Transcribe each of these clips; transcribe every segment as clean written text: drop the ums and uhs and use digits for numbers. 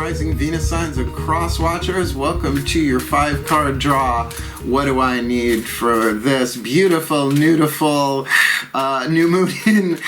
Rising, Venus signs, and cross watchers. Welcome to your 5-card draw. What do I need for this beautiful, beautiful new moon in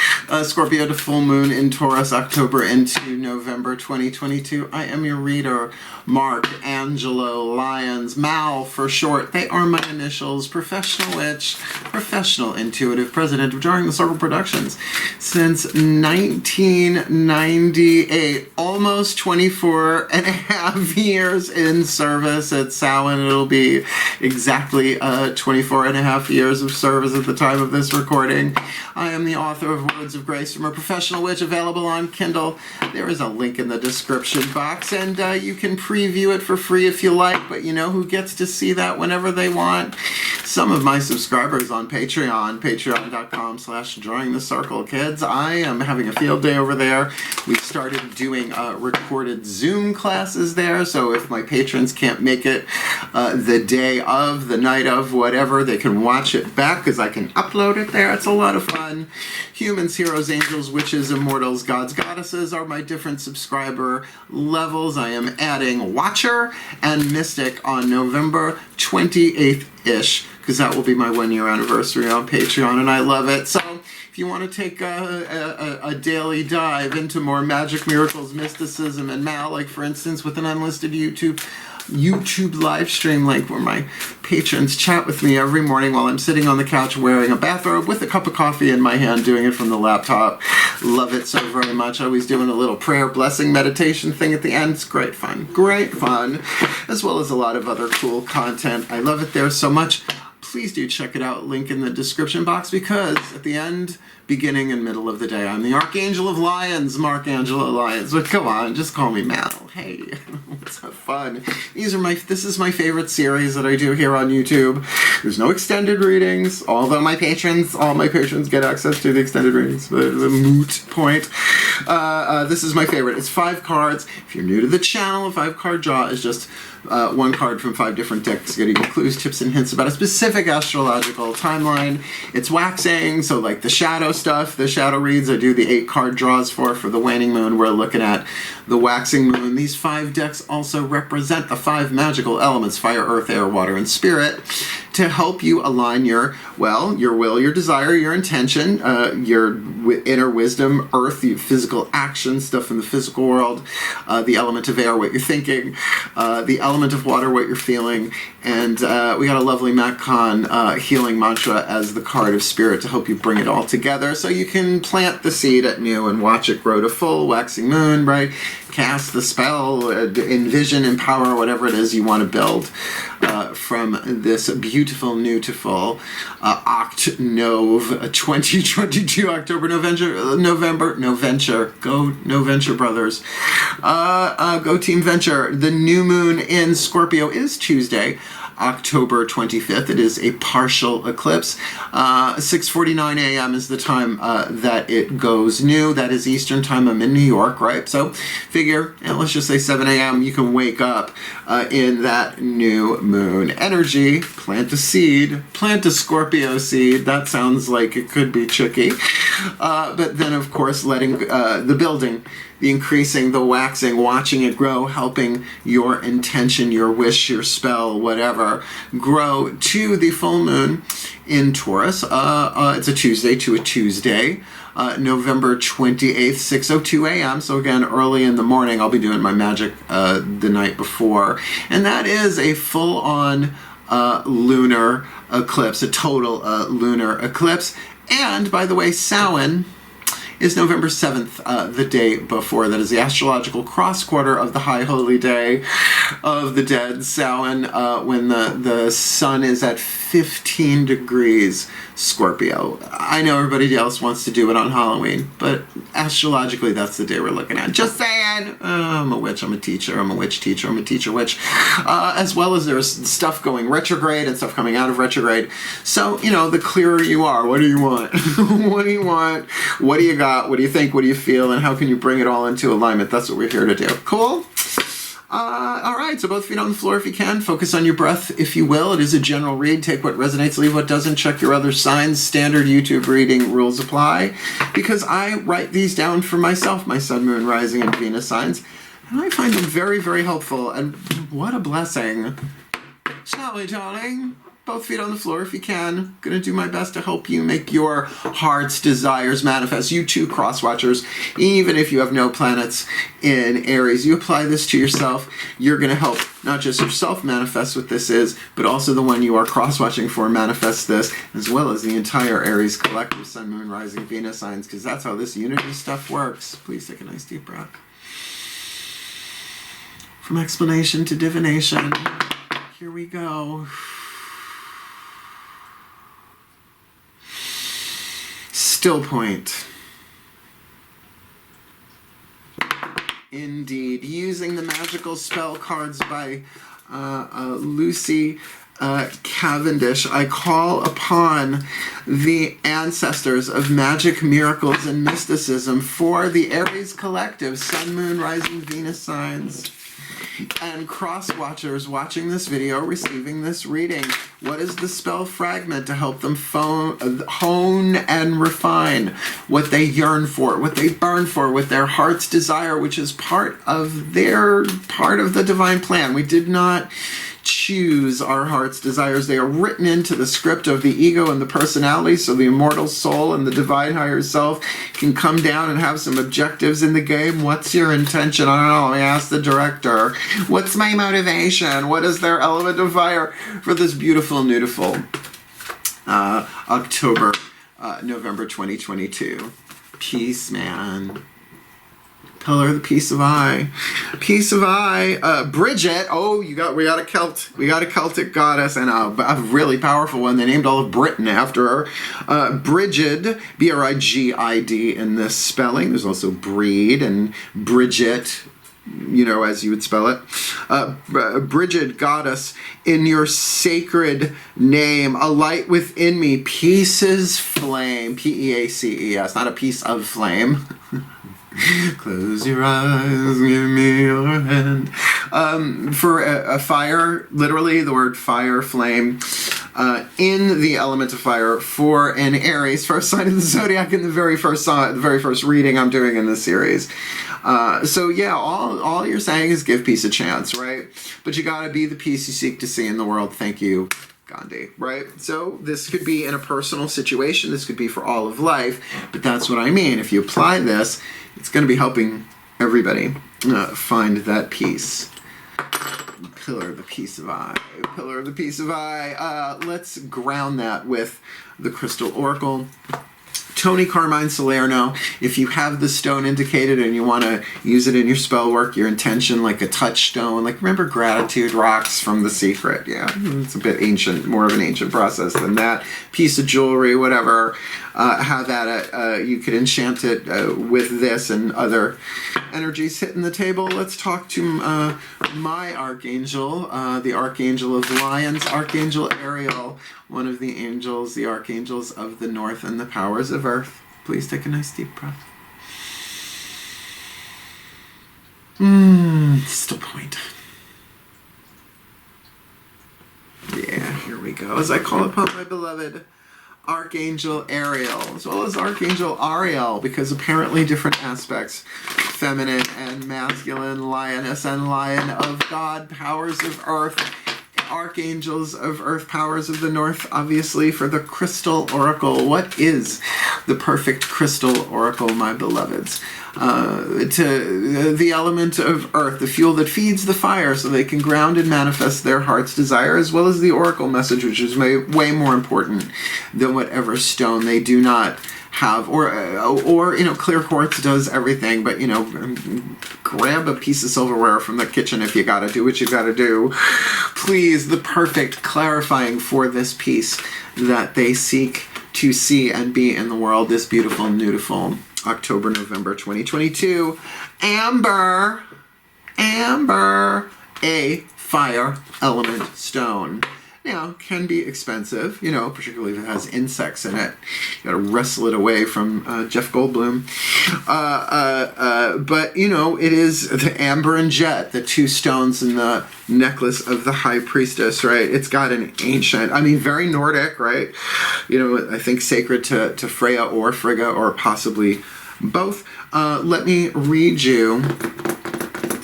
Scorpio to full moon in Taurus, October into November 2022? I am your reader, Mark, Angelo, Lyons, Mal for short. They are my initials. Professional witch, professional intuitive, president of Drawing the Circle Productions since 1998. Almost 24 and a half years in service at Samhain. It'll be exactly 24 and a half years of service at the time of this recording. I am the author of Words of Grace from a Professional Witch, available on Kindle. There is a link in the description box, and you can preview it for free if you like, but you know who gets to see that whenever they want? Some of my subscribers on Patreon, patreon.com/drawingthecircle, kids. I am having a field day over there. We started doing recorded Zoom classes there, so if my patrons can't make it the day of, the night of, whatever, they can watch it back because I can upload it there. It's a lot of fun. Humans, heroes, angels, witches, immortals, gods, goddesses are my different subscriber levels. I am adding Watcher and Mystic on November 28th-ish, because that will be my 1-year anniversary on Patreon, and I love it. So if you want to take a daily dive into more magic, miracles, mysticism, and Mal, like for instance with an unlisted YouTube live stream link where my patrons chat with me every morning while I'm sitting on the couch wearing a bathrobe with a cup of coffee in my hand, doing it from the laptop. Love it so very much. Always doing a little prayer, blessing, meditation thing at the end. It's great fun, as well as a lot of other cool content. I love it there so much. Please do check it out, link in the description box, because at the end, beginning, and middle of the day, I'm the Archangel of Lyons, Mark Angelo Lyons. But come on, just call me Mal. Hey, let's have fun. This is my favorite series that I do here on YouTube. There's no extended readings, although all my patrons get access to the extended readings, but it's a moot point. This is my favorite. It's 5 cards. If you're new to the channel, a 5-card draw is just 1 card from 5 different decks, getting you clues, tips, and hints about a specific astrological timeline. It's waxing, so like the shadow stuff, the shadow reads, I do the 8-card draws for the waning moon. We're looking at the waxing moon. These 5 decks also represent the 5 magical elements: fire, earth, air, water, and spirit, to help you align your will, your desire, your intention, your inner wisdom, earth, the physical action, stuff in the physical world, the element of air, what you're thinking, the element of water, what you're feeling, and we got a lovely Matt Kahn healing mantra as the card of spirit to help you bring it all together so you can plant the seed at new and watch it grow to full waxing moon, right? Cast the spell, envision, empower, whatever it is you want to build from this beautiful new to full Octnov 2022, October, November, go No Venture Brothers, go Team Venture. The new moon in Scorpio is Tuesday, October 25th. It is a partial eclipse. 6:49 a.m. is the time that it goes new. That is Eastern time. I'm in New York, right? So figure, let's just say 7 a.m. you can wake up in that new moon energy. Plant a seed. Plant a Scorpio seed. That sounds like it could be tricky. But then, of course, letting the building, the increasing, the waxing, watching it grow, helping your intention, your wish, your spell, whatever, grow to the full moon in Taurus. It's a Tuesday to a Tuesday, November 28th, 6:02 a.m. So again, early in the morning, I'll be doing my magic the night before. And that is a full-on lunar eclipse, a total lunar eclipse. And, by the way, Samhain is November 7th, the day before. That is the astrological cross quarter of the high holy day of the dead, Samhain, when the sun is at 15 degrees Scorpio. I know everybody else wants to do it on Halloween, but astrologically that's the day we're looking at. Just saying. I'm a witch, I'm a teacher, I'm a witch teacher, I'm a teacher witch. As well as there's stuff going retrograde and stuff coming out of retrograde. So, the clearer you are, what do you want? What do you want? What do you got? What do you think? What do you feel? And how can you bring it all into alignment? That's what we're here to do. Cool? All right, so both feet on the floor if you can. Focus on your breath, if you will. It is a general read. Take what resonates, leave what doesn't. Check your other signs. Standard YouTube reading rules apply, because I write these down for myself, my sun, moon, rising, and Venus signs, And I find them very, very helpful. And what a blessing. Shall we, darling? Both feet on the floor if you can. Gonna do my best to help you make your heart's desires manifest. You too, cross watchers, even if you have no planets in Aries, you apply this to yourself, you're gonna help not just yourself manifest what this is, but also the one you are cross-watching for manifest this, as well as the entire Aries collective, Sun, Moon, Rising, Venus signs, because that's how this unity stuff works. Please take a nice deep breath. From explanation to divination, here we go. Still point. Indeed. Using the magical spell cards by Lucy Cavendish, I call upon the ancestors of magic, miracles, and mysticism for the Aries collective, Sun, Moon, Rising, Venus signs, and cross-watchers watching this video, receiving this reading. What is the spell fragment to help them hone and refine what they yearn for, what they burn for, what their heart's desire, which is part of the divine plan. We did not choose our heart's desires. They are written into the script of the ego and the personality, so the immortal soul and the divine higher self can come down and have some objectives in the game. What's your intention? I don't know. Let me ask the director. What's my motivation? What is their element of fire for this beautiful, beautiful October, November 2022? Peace, man. Pillar, the piece of eye. Piece of eye. Bridget. Oh, we got a Celtic goddess and a really powerful one. They named all of Britain after her. Brigid, B-R-I-G-I-D in this spelling. There's also Breed and Bridget, you know, as you would spell it. Brigid, goddess, in your sacred name, a light within me, pieces flame, P-E-A-C-E-S, not a piece of flame. Close your eyes, give me your hand. For a fire, literally the word fire, flame, in the element of fire for an Aries, first sign of the zodiac in the very first reading I'm doing in this series. So yeah, all you're saying is give peace a chance, right? But you gotta be the peace you seek to see in the world. Thank you, Gandhi, right? So this could be in a personal situation, this could be for all of life, but that's what I mean. If you apply this, it's going to be helping everybody find that peace. Pillar of the piece of eye. Pillar of the piece of eye. Let's ground that with the crystal oracle. Tony Carmine Salerno, if you have the stone indicated and you want to use it in your spell work, your intention, like a touchstone, like remember gratitude rocks from The Secret? Yeah, it's a bit ancient, more of an ancient process than that. Piece of jewelry, whatever, have that. You could enchant it with this and other energies hitting the table. Let's talk to my archangel, the archangel of Lyons, Archangel Ariel, one of the angels, the archangels of the north and the powers of earth. Please take a nice deep breath. Still point. Yeah, here we go. As I call upon my beloved Archangel Ariel, as well as Archangel Ariel, because apparently different aspects, feminine and masculine, lioness and lion of God, powers of earth, archangels of earth, powers of the north, obviously, for the crystal oracle. What is the perfect crystal oracle, my beloveds? To the element of earth, the fuel that feeds the fire so they can ground and manifest their heart's desire, as well as the oracle message, which is way more important than whatever stone they do not have, or you know, clear quartz does everything, but you know, grab a piece of silverware from the kitchen if you gotta do what you gotta do. Please, the perfect clarifying for this piece that they seek to see and be in the world, this beautiful, beautiful October, November 2022. Amber, a fire element stone. Now, can be expensive, you know, particularly if it has insects in it. You gotta wrestle it away from Jeff Goldblum. But, you know, it is the amber and jet, the two stones in the necklace of the high priestess, right? It's got an ancient, I mean, very Nordic, right? You know, I think sacred to Freya or Frigga, or possibly both. Let me read you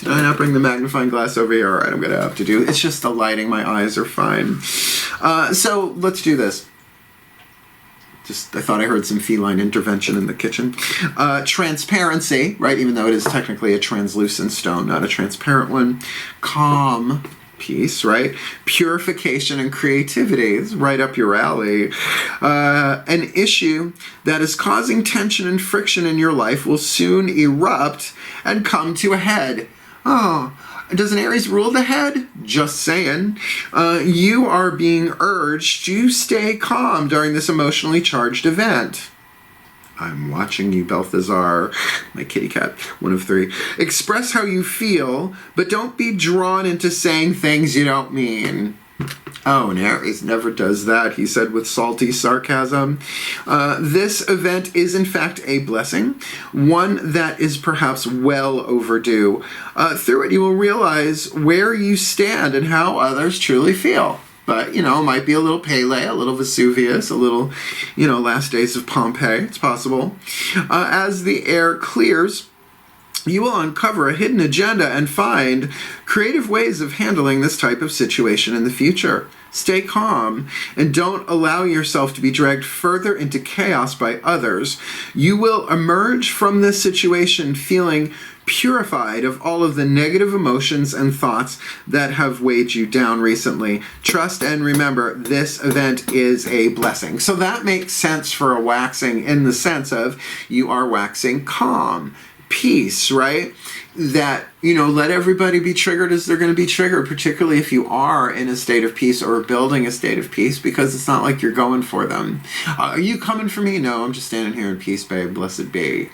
the Did I not bring the magnifying glass over here? All right, I'm going to have to do it. It's just the lighting. My eyes are fine. So let's do this. I thought I heard some feline intervention in the kitchen. Transparency, right? Even though it is technically a translucent stone, not a transparent one. Calm, peace, right? Purification and creativity is right up your alley. An issue that is causing tension and friction in your life will soon erupt and come to a head. Oh, does an Aries rule the head? Just saying. You are being urged to stay calm during this emotionally charged event. I'm watching you, Balthazar, my kitty cat, one of 3. Express how you feel, but don't be drawn into saying things you don't mean. Oh, and Aries never does that, he said with salty sarcasm. This event is in fact a blessing, one that is perhaps well overdue. Through it you will realize where you stand and how others truly feel. But, it might be a little Pele, a little Vesuvius, a little, last days of Pompeii. It's possible. As the air clears, you will uncover a hidden agenda and find creative ways of handling this type of situation in the future. Stay calm and don't allow yourself to be dragged further into chaos by others. You will emerge from this situation feeling purified of all of the negative emotions and thoughts that have weighed you down recently. Trust and remember, this event is a blessing. So that makes sense for a waxing in the sense of you are waxing calm, peace, right? That, let everybody be triggered as they're going to be triggered, particularly if you are in a state of peace or building a state of peace, because it's not like you're going for them. Are you coming for me? No, I'm just standing here in peace, babe. Blessed be.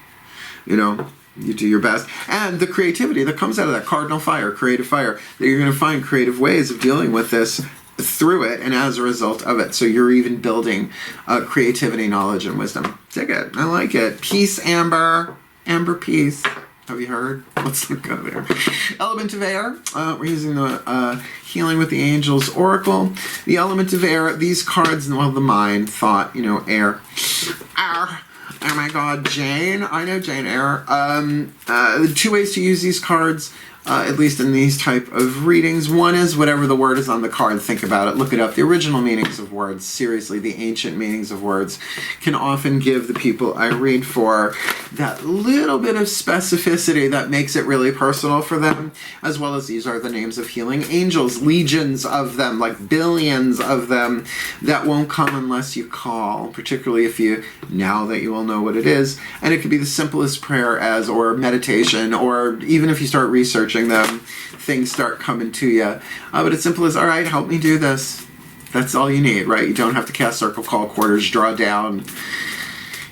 You do your best. And the creativity that comes out of that cardinal fire, creative fire, that you're going to find creative ways of dealing with this through it and as a result of it. So you're even building creativity, knowledge, and wisdom. Dig it. I like it. Peace, Amber. Amber, peace. Have you heard? Let's not go there. Element of air. We're using the Healing with the Angels Oracle. The element of air, these cards, the mind, thought, air. Oh my God, Jane. I know Jane Eyre. 2 ways to use these cards, at least in these type of readings. One is whatever the word is on the card, think about it, look it up. The original meanings of words, seriously, the ancient meanings of words can often give the people I read for that little bit of specificity that makes it really personal for them, as well as these are the names of healing angels, legions of them, like billions of them, that won't come unless you call, particularly if you, now that you all know what it is, and it could be the simplest prayer as, or meditation, or even if you start researching them, things start coming to you. But it's simple as, all right, help me do this. That's all you need, right? You don't have to cast circle, call, quarters, draw down.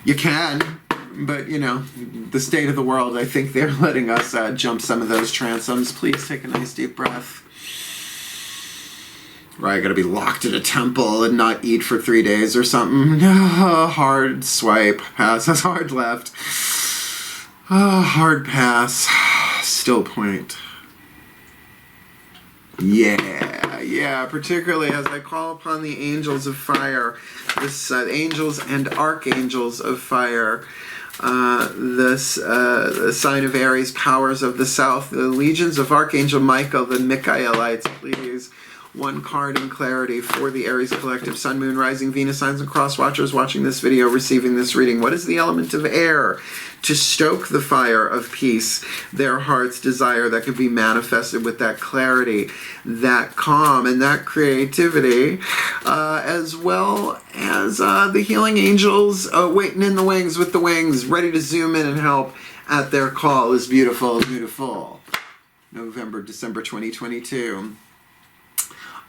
You can, but the state of the world, I think they're letting us jump some of those transoms. Please take a nice deep breath. Right, gotta be locked in a temple and not eat for 3 days or something. Hard swipe, pass, that's hard left. Hard pass. Still point. Yeah, particularly as I call upon the angels of fire, this angels and archangels of fire, the sign of Aries, powers of the south, the legions of Archangel Michael, the Michaelites, please. One card in clarity for the Aries Collective, Sun, Moon, Rising, Venus signs and cross watchers watching this video, receiving this reading. What is the element of air? To stoke the fire of peace, their heart's desire that can be manifested with that clarity, that calm, and that creativity, as well as the healing angels waiting in the wings with the wings, ready to zoom in and help at their call is beautiful, beautiful. November, December 2022.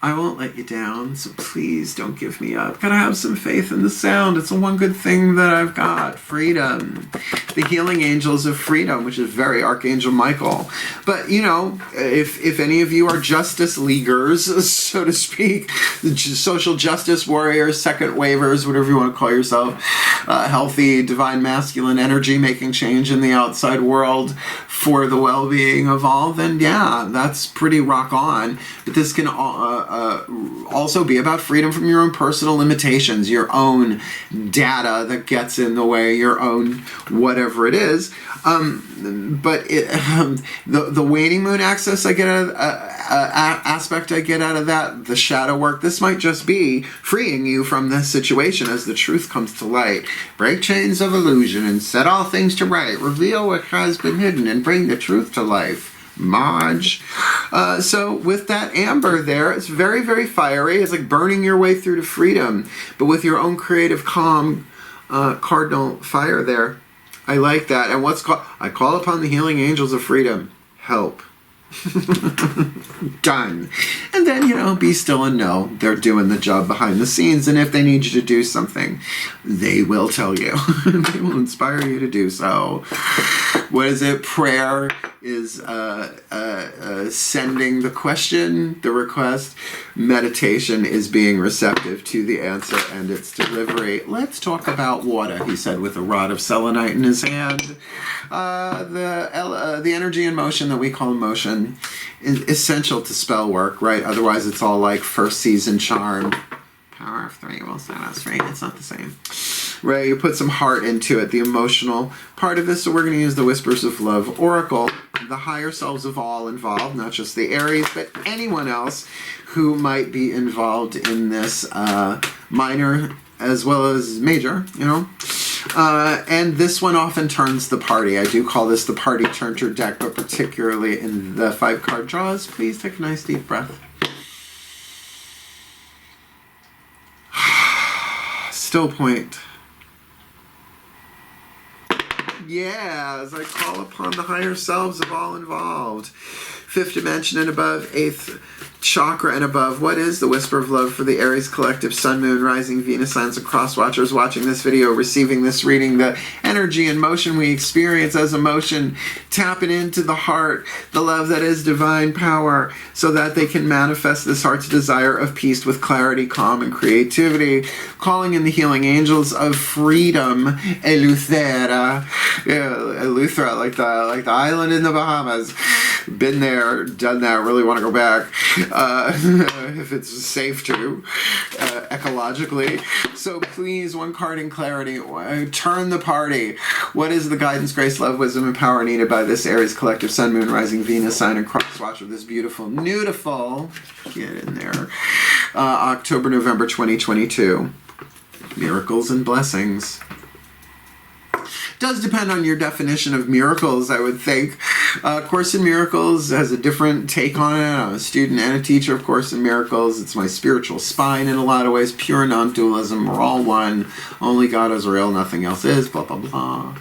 I won't let you down, so please don't give me up. Gotta have some faith in the sound. It's the one good thing that I've got. Freedom. The healing angels of freedom, which is very Archangel Michael. But, if any of you are justice leaguers, so to speak, social justice warriors, second wavers, whatever you want to call yourself, healthy, divine masculine energy, making change in the outside world for the well-being of all, then yeah, that's pretty rock on. But this can also be about freedom from your own personal limitations, your own data that gets in the way, your own whatever it is. But the waning moon axis I get aspect I get out of that, the shadow work, this might just be freeing you from this situation as the truth comes to light. Break chains of illusion and set all things to right. Reveal what has been hidden and bring the truth to life. Maj. So with that amber there, it's very, very fiery. It's like burning your way through to freedom, but with your own creative, calm, cardinal fire there. I like that. And what's called, I call upon the healing angels of freedom. Help. Done. And then, you know, be still and know they're doing the job behind the scenes, and if they need you to do something, they will tell you. They will inspire you to do so. What is it? Prayer is sending the question, the request. Meditation is being receptive to the answer and its delivery. Let's talk about water, he said with a rod of selenite in his hand. The energy and motion that we call emotion is essential to spell work, right? Otherwise it's all like first season charm. Power of 3 will set us free. It's not the same. Right, you put some heart into it, the emotional part of this. So we're going to use the Whispers of Love Oracle, the higher selves of all involved, not just the Aries, but anyone else who might be involved in this minor as well as major, you know. And this one often turns the party. I do call this the party turner deck, but particularly in the 5-card draws. Please take a nice deep breath. Still point. Yeah, as I call upon the higher selves of all involved. 5th dimension and above, 8th chakra and above. What is the Whisper of Love for the Aries Collective, Sun, Moon, Rising, Venus signs and cross watchers watching this video, receiving this reading, the energy and motion we experience as emotion, tapping into the heart, the love that is divine power, so that they can manifest this heart's desire of peace with clarity, calm, and creativity. Calling in the healing angels of freedom, Eleuthera, Eleuthera, like the island in the Bahamas. Been there, done that, really want to go back, if it's safe to, ecologically. So please, one card in clarity, turn the party. What is the guidance, grace, love, wisdom, and power needed by this Aries Collective, Sun, Moon, Rising, Venus sign and cross watch of this beautiful, beautiful, get in there, October, November 2022. Miracles and blessings. Does depend on your definition of miracles, I would think. Course in Miracles has a different take on it. I'm a student and a teacher of Course in Miracles. It's my spiritual spine in a lot of ways. Pure non-dualism. We're all one. Only God is real. Nothing else is. Blah, blah, blah.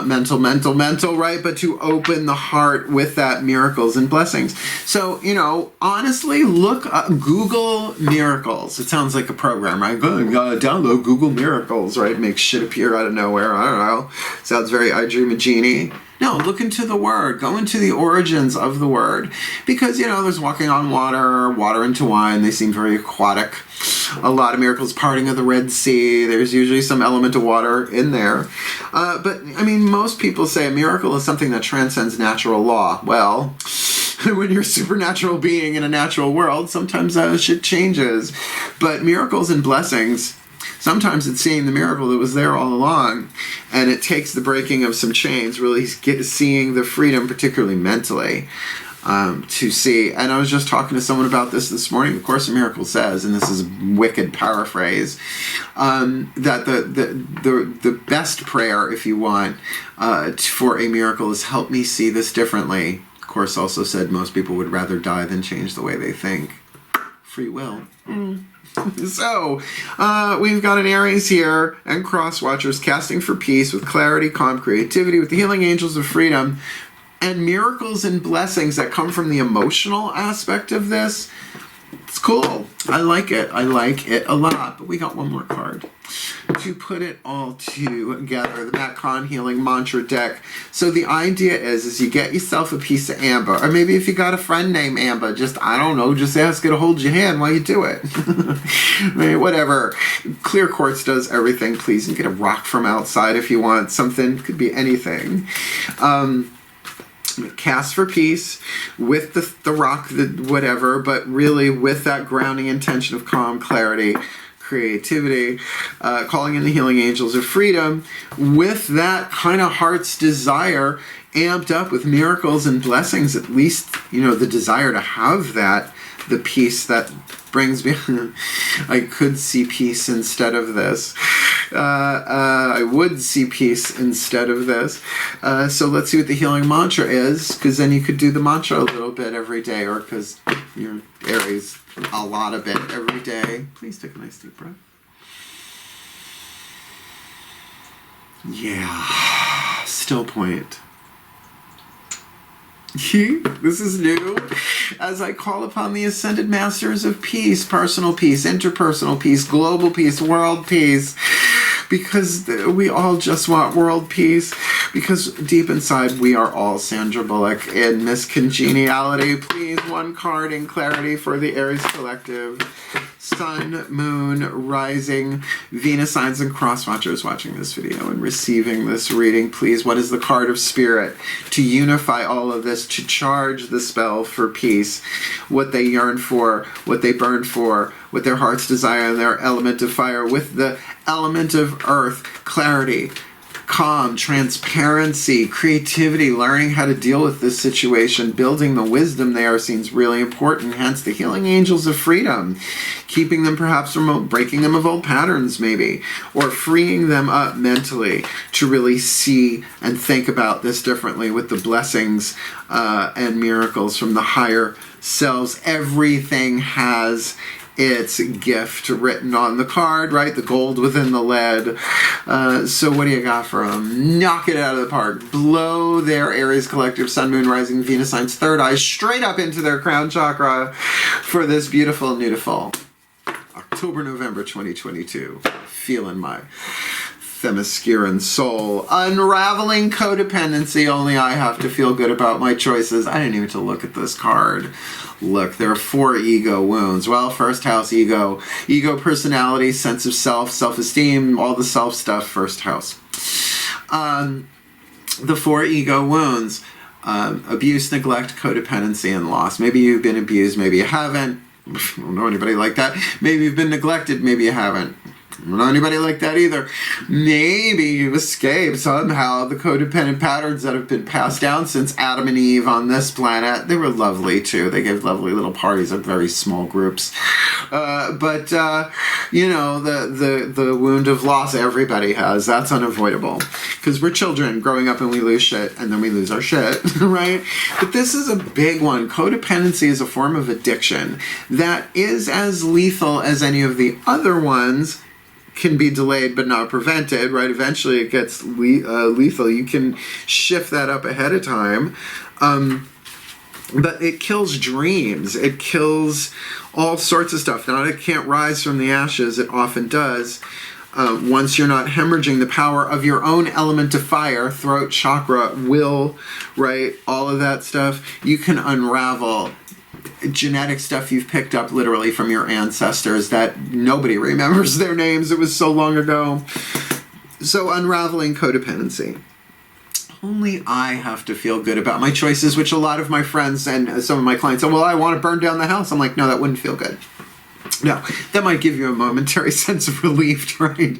Mental, right? But to open the heart with that, miracles and blessings. So, you know, honestly, look up, Google miracles. It sounds like a program, right? Go download Google Miracles, right? Make shit appear out of nowhere. I don't know. Sounds very I Dream a Genie. No, look into the word. Go into the origins of the word. Because, you know, there's walking on water, water into wine. They seem very aquatic. A lot of miracles, parting of the Red Sea. There's usually some element of water in there. But, I mean, most people say a miracle is something that transcends natural law. Well, when you're a supernatural being in a natural world, sometimes shit changes. But miracles and blessings, sometimes it's seeing the miracle that was there all along, and it takes the breaking of some chains, really seeing the freedom, particularly mentally, to see. And I was just talking to someone about this morning. The Course in Miracles says, and this is a wicked paraphrase, that the best prayer, if you want, for a miracle is, help me see this differently. The Course also said most people would rather die than change the way they think. Free will. So, we've got an Aries here and cross watchers casting for peace with clarity, calm, creativity, with the healing angels of freedom, and miracles and blessings that come from the emotional aspect of this. It's cool. I like it. I like it a lot. But we got one more card to put it all together. The Matt Kahn Healing Mantra deck. So the idea is you get yourself a piece of amber. Or maybe if you got a friend named Amber, just, I don't know, just ask her to hold your hand while you do it. I mean, whatever. Clear quartz does everything. Please, you can get a rock from outside if you want something. Could be anything. cast for peace with the rock, the whatever, but really with that grounding intention of calm, clarity, creativity, calling in the healing angels of freedom, with that kind of heart's desire amped up with miracles and blessings, at least, the desire to have that, the peace that brings me. I could see peace instead of this. I would see peace instead of this. So let's see what the healing mantra is, because then you could do the mantra a little bit every day, or because you're Aries, a lot of it every day. Please take a nice deep breath. Yeah, still point. This is new. As I call upon the ascended masters of peace, personal peace, interpersonal peace, global peace, world peace, because we all just want world peace, because deep inside we are all Sandra Bullock in Miss Congeniality. Please, one card in clarity for the Aries Collective. Sun, Moon, Rising, Venus signs and cross watchers watching this video and receiving this reading. Please, what is the card of spirit to unify all of this, to charge the spell for peace, what they yearn for, what they burn for, what their hearts desire, and their element of fire with the element of earth, clarity, calm, transparency, creativity, learning how to deal with this situation, building the wisdom there seems really important, hence the healing angels of freedom, keeping them perhaps from breaking them of old patterns maybe, or freeing them up mentally to really see and think about this differently with the blessings and miracles from the higher selves. Everything has its gift written on the card, right? The gold within the lead. So what do you got for them? Knock it out of the park. Blow their Aries Collective Sun, Moon, Rising, Venus signs third eye straight up into their crown chakra for this beautiful nudiful October, November 2022. Feeling my Themysciran soul. Unraveling codependency. Only I have to feel good about my choices. I didn't even have to look at this card. Look, there are 4 ego wounds. Well, first house, ego. Ego, personality, sense of self, self-esteem, all the self stuff, first house. The 4 ego wounds. Abuse, neglect, codependency, and loss. Maybe you've been abused, maybe you haven't. I don't know anybody like that. Maybe you've been neglected, maybe you haven't. I don't know anybody like that either. Maybe you escaped somehow the codependent patterns that have been passed down since Adam and Eve on this planet. They were lovely too. They gave lovely little parties at very small groups. But you know, the wound of loss everybody has. That's unavoidable. Because we're children growing up and we lose shit and then we lose our shit, right? But this is a big one. Codependency is a form of addiction that is as lethal as any of the other ones. Can be delayed but not prevented, right? Eventually it gets lethal. You can shift that up ahead of time. But it kills dreams. It kills all sorts of stuff. Now, it can't rise from the ashes. It often does. Once you're not hemorrhaging the power of your own element of fire, throat chakra, will, right? All of that stuff, you can unravel genetic stuff you've picked up literally from your ancestors that nobody remembers their names. It was so long ago. So unraveling codependency. Only I have to feel good about my choices, which a lot of my friends and some of my clients say, well, I want to burn down the house. I'm like, no, that wouldn't feel good. No, that might give you a momentary sense of relief, right?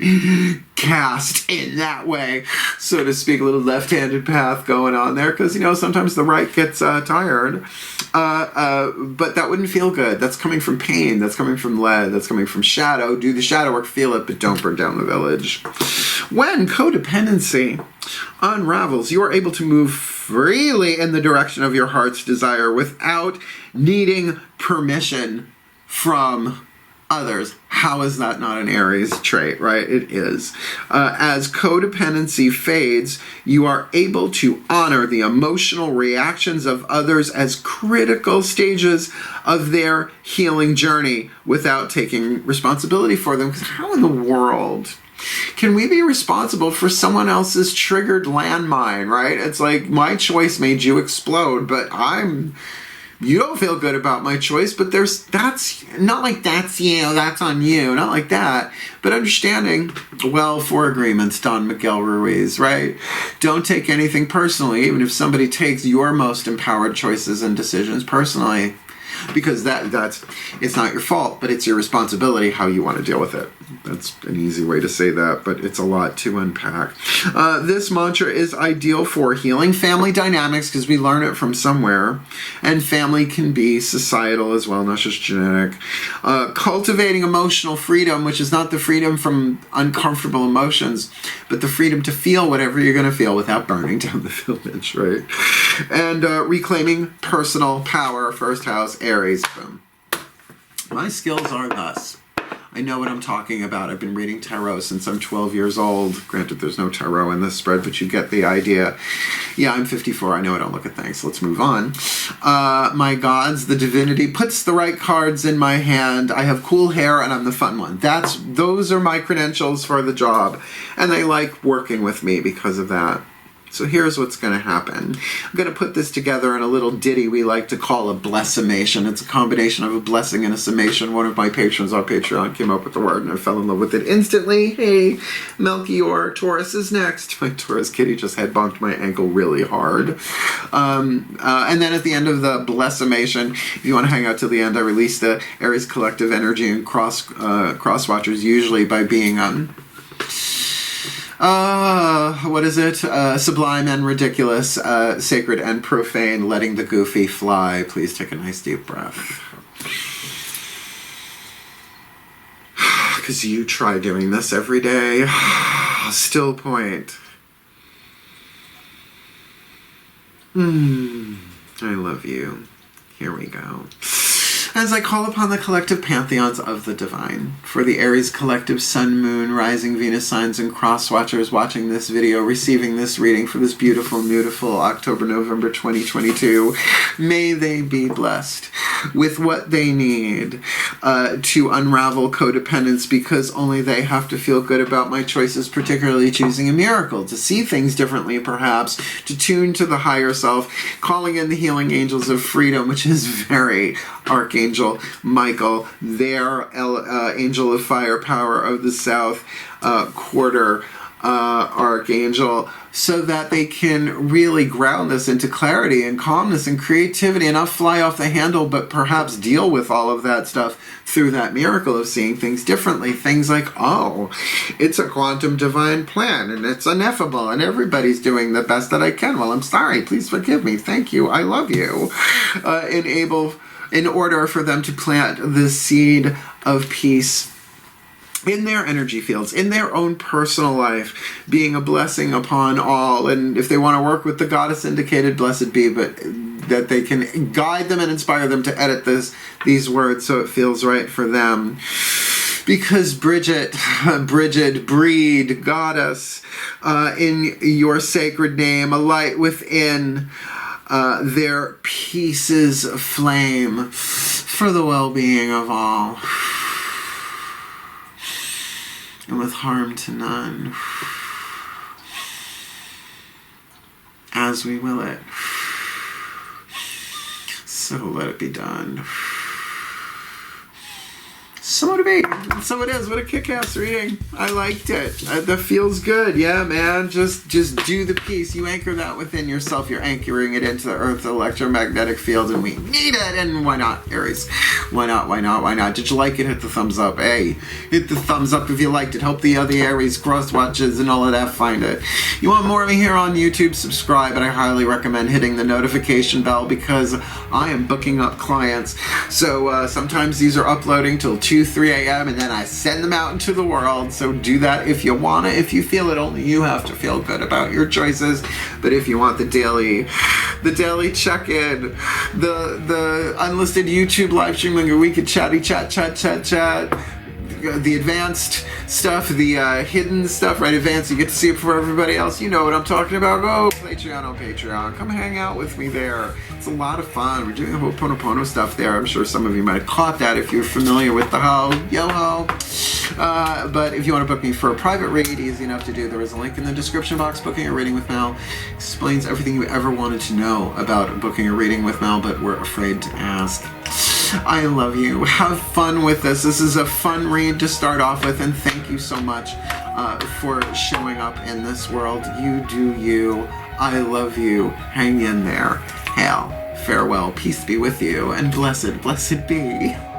Cast in that way, so to speak, a little left-handed path going on there, because, you know, sometimes the right gets tired. But that wouldn't feel good. That's coming from pain. That's coming from lead. That's coming from shadow. Do the shadow work, feel it, but don't burn down the village. When codependency unravels, you are able to move freely in the direction of your heart's desire without needing permission from others. How is that not an Aries trait, right? It is. As codependency fades, you are able to honor the emotional reactions of others as critical stages of their healing journey without taking responsibility for them. Because how in the world can we be responsible for someone else's triggered landmine, right? It's like, my choice made you explode, but I'm You don't feel good about my choice, but that's not like that's you, that's on you, not like that. But understanding, well, 4 agreements, Don Miguel Ruiz, right? Don't take anything personally, even if somebody takes your most empowered choices and decisions personally. Because that's it's not your fault, but it's your responsibility how you want to deal with it. That's an easy way to say that, but it's a lot to unpack. This mantra is ideal for healing family dynamics, because we learn it from somewhere, and family can be societal as well, not just genetic. Cultivating emotional freedom, which is not the freedom from uncomfortable emotions, but the freedom to feel whatever you're going to feel without burning down the village, right? And reclaiming personal power, first house, Aries. Boom. My skills are thus. I know what I'm talking about. I've been reading tarot since I'm 12 years old. Granted, there's no tarot in this spread, but you get the idea. Yeah, I'm 54. I know I don't look at things. Let's move on. My gods, the divinity puts the right cards in my hand. I have cool hair and I'm the fun one. Those are my credentials for the job. And they like working with me because of that. So here's what's going to happen. I'm going to put this together in a little ditty we like to call a blessimation. It's a combination of a blessing and a summation. One of my patrons on Patreon came up with the word and I fell in love with it instantly. Hey, Melchior, Taurus is next. My Taurus kitty just head bonked my ankle really hard. And then at the end of the blessimation, if you want to hang out till the end, I release the Aries collective energy and cross watchers, usually by being what is it? Sublime and ridiculous, sacred and profane, letting the goofy fly. Please take a nice deep breath. Because you try doing this every day. Still point. I love you. Here we go. As I call upon the collective pantheons of the divine, for the Aries collective sun, moon, rising Venus signs, and cross watchers watching this video, receiving this reading for this beautiful, beautiful October-November 2022, may they be blessed with what they need to unravel codependence, because only they have to feel good about my choices, particularly choosing a miracle, to see things differently perhaps, to tune to the higher self, calling in the healing angels of freedom, which is very Archangel Michael, their angel of fire, power of the south quarter archangel, so that they can really ground this into clarity and calmness and creativity and not fly off the handle, but perhaps deal with all of that stuff through that miracle of seeing things differently. Things like, oh, it's a quantum divine plan and it's ineffable and everybody's doing the best that I can. Well, I'm sorry. Please forgive me. Thank you. I love you. In order for them to plant the seed of peace in their energy fields, in their own personal life, being a blessing upon all. And if they want to work with the goddess indicated, blessed be, but that they can guide them and inspire them to edit these words so it feels right for them. Because Bridget, breed, goddess, in your sacred name, a light within, their pieces of flame for the well-being of all, and with harm to none, as we will it. So let it be done. So to be. So it is. What a kick-ass reading. I liked it. That feels good. Yeah, man. Just do the piece. You anchor that within yourself. You're anchoring it into the Earth's electromagnetic field, and we need it. And why not, Aries? Why not? Why not? Why not? Did you like it? Hit the thumbs up. Hey, hit the thumbs up if you liked it. Hope the other Aries cross watches and all of that find it. You want more of me here on YouTube? Subscribe, and I highly recommend hitting the notification bell, because I am booking up clients. So sometimes these are uploading till 2-3 a.m. and then I send them out into the world. So do that if you want it. If you feel it, only you have to feel good about your choices. But if you want the daily check-in, the unlisted YouTube live stream, like we could chat, the advanced stuff, the hidden stuff, right? Advanced, you get to see it for everybody else. You know what I'm talking about. Go Patreon on Patreon. Come hang out with me there. It's a lot of fun. We're doing the Ho'oponopono stuff there. I'm sure some of you might have caught that if you're familiar with the ho, yo-ho. But if you want to book me for a private read, easy enough to do. There is a link in the description box. Booking a reading with Mel explains everything you ever wanted to know about booking a reading with Mel, but were afraid to ask. I love you. Have fun with this. This is a fun read to start off with, and thank you so much for showing up in this world. You do you. I love you. Hang in there. Hail, farewell, peace be with you, and blessed be.